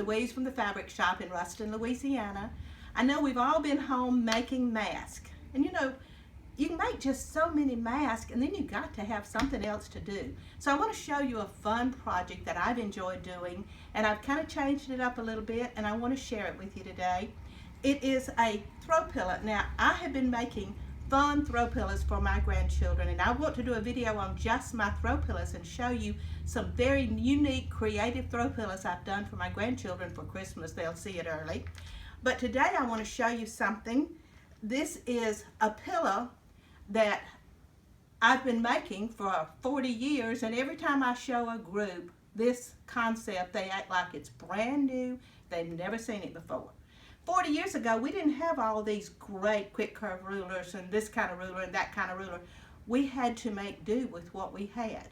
Louise from the fabric shop in Ruston, Louisiana. I know we've all been home making masks, and you know, you can make just so many masks, and then you've got to have something else to do. So I want to show you a fun project that I've enjoyed doing, and I've kind of changed it up a little bit, and I want to share it with you today. It is a throw pillow. Now, I have been making fun throw pillows for my grandchildren, and I want to do a video on just my throw pillows and show you some very unique, creative throw pillows I've done for my grandchildren for Christmas. They'll see it early. But today I want to show you something. This is a pillow that I've been making for 40 years, and every time I show a group this concept, they act like it's brand new. They've never seen it before. 40 years ago, we didn't have all these great quick curve rulers and this kind of ruler and that kind of ruler. We had to make do with what we had.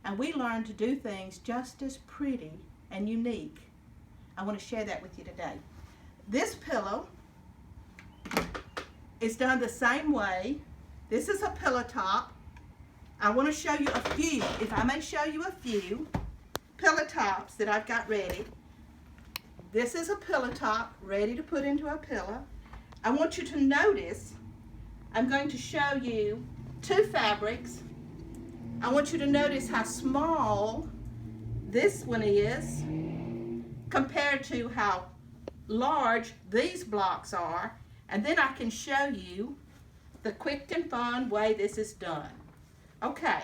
And we learned to do things just as pretty and unique. I want to share that with you today. This pillow is done the same way. This is a pillow top. I want to show you a few, if I may show you a few pillow tops that I've got ready. This is a pillow top ready to put into a pillow. I want you to notice, I'm going to show you two fabrics. I want you to notice how small this one is compared to how large these blocks are. And then I can show you the quick and fun way this is done. Okay,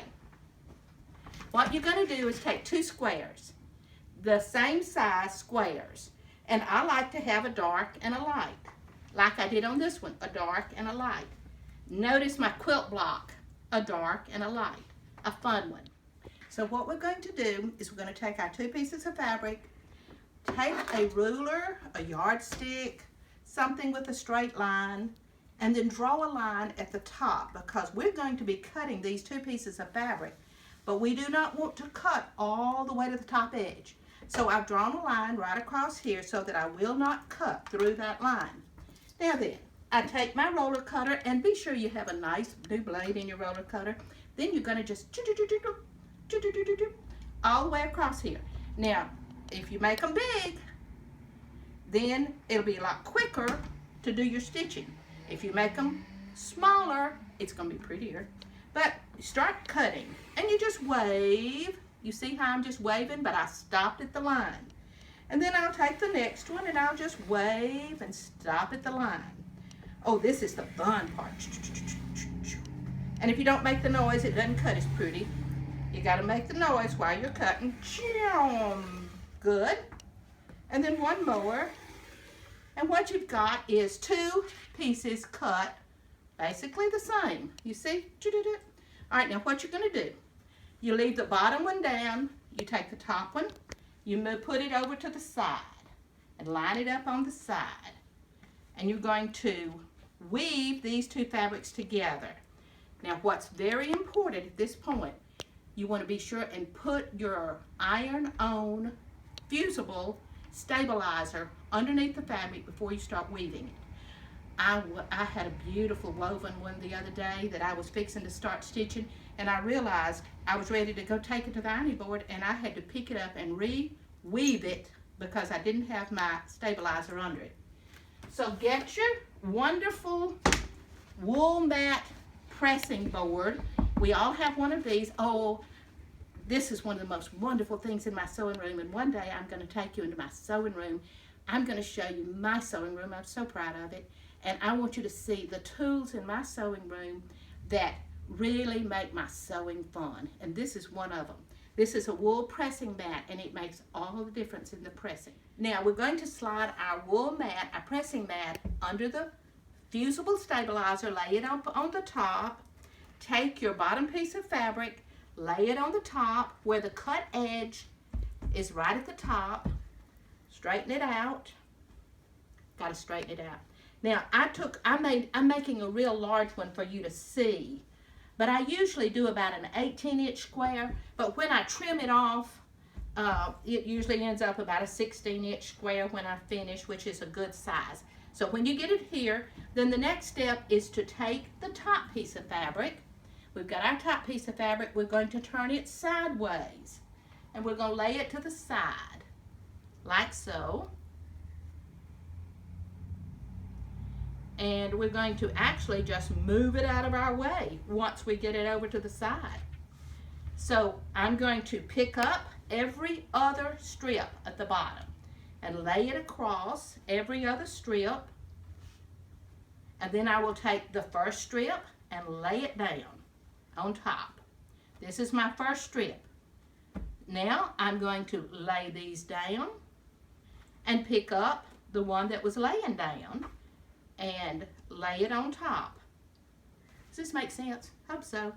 what you're going to do is take two squares, the same size squares. And I like to have a dark and a light, like I did on this one, a dark and a light. Notice my quilt block, a dark and a light, a fun one. So what we're going to do is we're going to take our two pieces of fabric, take a ruler, a yardstick, something with a straight line, and then draw a line at the top, because we're going to be cutting these two pieces of fabric, but we do not want to cut all the way to the top edge. So I've drawn a line right across here so that I will not cut through that line. Now then, I take my roller cutter, and be sure you have a nice new blade in your roller cutter. Then you're going to just all the way across here. Now, if you make them big, then it'll be a lot quicker to do your stitching. If you make them smaller, it's going to be prettier. But start cutting, and you just wave. You see how I'm just waving, but I stopped at the line. And then I'll take the next one, and I'll just wave and stop at the line. Oh, this is the fun part. And if you don't make the noise, it doesn't cut as pretty. You got to make the noise while you're cutting. Good. And then one more. And what you've got is two pieces cut basically the same. You see? All right, now what you're going to do, you leave the bottom one down, you take the top one, you put it over to the side and line it up on the side. And you're going to weave these two fabrics together. Now what's very important at this point, you want to be sure and put your iron-on fusible stabilizer underneath the fabric before you start weaving it. I had a beautiful woven one the other day that I was fixing to start stitching, and I realized I was ready to go take it to the ironing board, and I had to pick it up and re-weave it because I didn't have my stabilizer under it. So get your wonderful wool mat pressing board. We all have one of these. Oh, this is one of the most wonderful things in my sewing room, and one day I'm going to take you into my sewing room. I'm going to show you my sewing room. I'm so proud of it. And I want you to see the tools in my sewing room that really make my sewing fun. And this is one of them. This is a wool pressing mat, and it makes all the difference in the pressing. Now we're going to slide our wool mat, our pressing mat, under the fusible stabilizer, lay it up on the top, take your bottom piece of fabric, lay it on the top where the cut edge is right at the top, straighten it out, got to straighten it out. Now I'm making a real large one for you to see, but I usually do about an 18-inch square, but when I trim it off, it usually ends up about a 16-inch square when I finish, which is a good size. So when you get it here, then the next step is to take the top piece of fabric. We've got our top piece of fabric. We're going to turn it sideways, and we're going to lay it to the side, like so. And we're going to actually just move it out of our way once we get it over to the side. So I'm going to pick up every other strip at the bottom and lay it across every other strip. And then I will take the first strip and lay it down on top. This is my first strip. Now I'm going to lay these down and pick up the one that was laying down and lay it on top. Does this make sense? Hope so.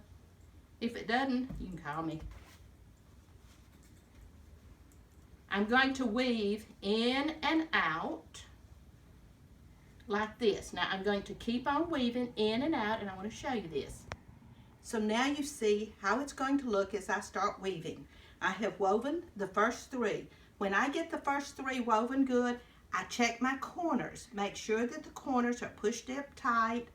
If it doesn't, you can call me. I'm going to weave in and out like this. Now I'm going to keep on weaving in and out, and I want to show you this. So now you see how it's going to look as I start weaving. I have woven the first three. When I get the first three woven good, I check my corners, make sure that the corners are pushed up tight,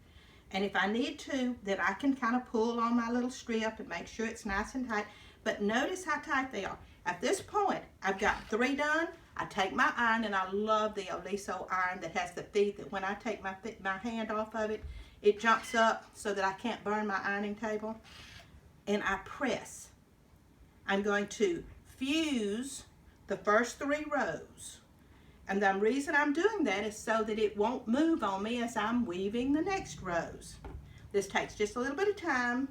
and if I need to, then I can kind of pull on my little strip and make sure it's nice and tight. But notice how tight they are. At this point, I've got three done. I take my iron, and I love the Oliso iron that has the feet that when I take my hand off of it, it jumps up so that I can't burn my ironing table. And I press. I'm going to fuse the first three rows. And the reason I'm doing that is so that it won't move on me as I'm weaving the next rows. This takes just a little bit of time,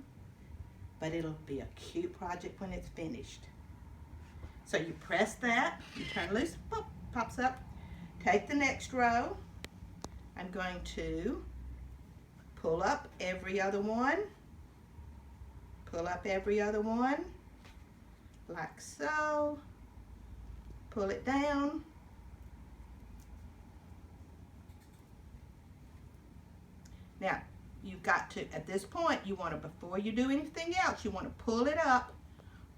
but it'll be a cute project when it's finished. So you press that, you turn loose, pop, pops up. Take the next row. I'm going to pull up every other one. Pull up every other one, like so. Pull it down. Now, you've got to, at this point, you want to, before you do anything else, you want to pull it up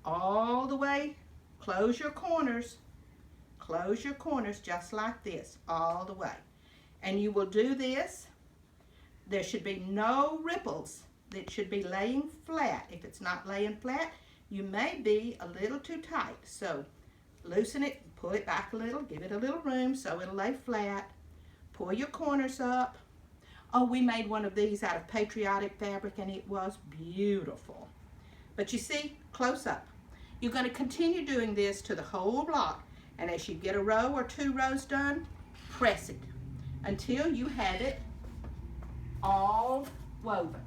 all the way, close your corners just like this, all the way. And you will do this. There should be no ripples. It should be laying flat. If it's not laying flat, you may be a little too tight. So loosen it, pull it back a little, give it a little room so it'll lay flat. Pull your corners up. Oh, we made one of these out of patriotic fabric, and it was beautiful. But you see, close up. You're going to continue doing this to the whole block, and as you get a row or two rows done, press it until you have it all woven.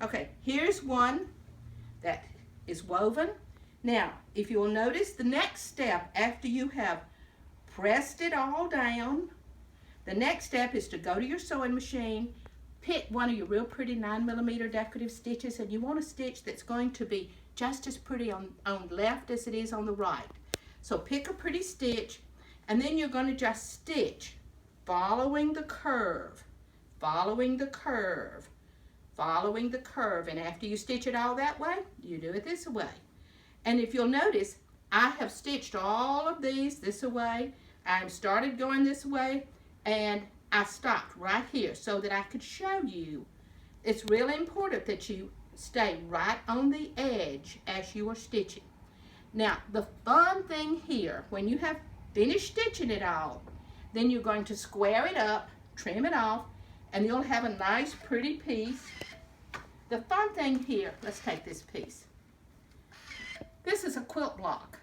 Okay, here's one that is woven. Now, if you will notice, the next step after you have pressed it all down, the next step is to go to your sewing machine, pick one of your real pretty 9mm decorative stitches, and you want a stitch that's going to be just as pretty on left as it is on the right. So pick a pretty stitch, and then you're going to just stitch following the curve, following the curve, following the curve. And after you stitch it all that way, you do it this way. And if you'll notice, I have stitched all of these this way. I started going this way, and I stopped right here so that I could show you. It's really important that you stay right on the edge as you are stitching. Now, the fun thing here, when you have finished stitching it all, then you're going to square it up, trim it off, and you'll have a nice pretty piece. The fun thing here, let's take this piece. This is a quilt block,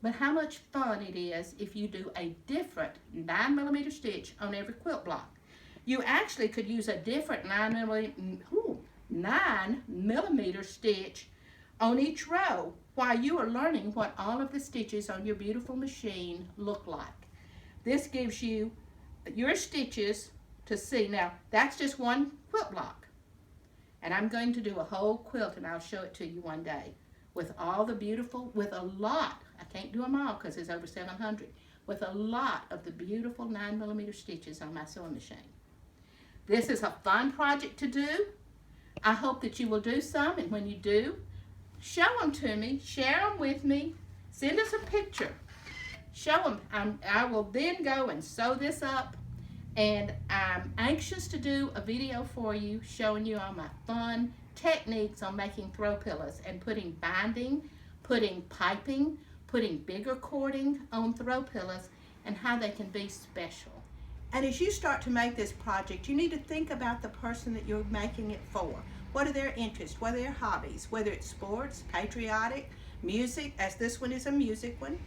but how much fun it is if you do a different 9mm stitch on every quilt block. You actually could use a different 9mm stitch on each row while you are learning what all of the stitches on your beautiful machine look like. This gives you your stitches to see. Now, that's just one quilt block. And I'm going to do a whole quilt, and I'll show it to you one day with all the beautiful, with a lot, I can't do them all because there's over 700, with a lot of the beautiful 9mm stitches on my sewing machine. This is a fun project to do. I hope that you will do some, and when you do, show them to me, share them with me, send us a picture, show them. I will then go and sew this up, and I'm anxious to do a video for you showing you all my fun techniques on making throw pillows and putting binding, putting piping, putting bigger cording on throw pillows, and how they can be special. And as you start to make this project, you need to think about the person that you're making it for. What are their interests? What are their hobbies? Whether it's sports, patriotic, music, as this one is a music one.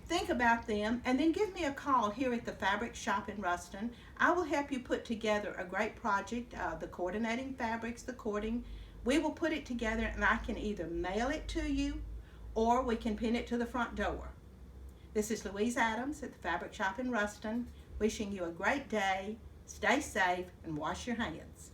Think about them, and then give me a call here at the Fabric Shop in Ruston. I will help you put together a great project, the coordinating fabrics, the cording. We will put it together, and I can either mail it to you or we can pin it to the front door. This is Louise Adams at the Fabric Shop in Ruston, wishing you a great day, stay safe, and wash your hands.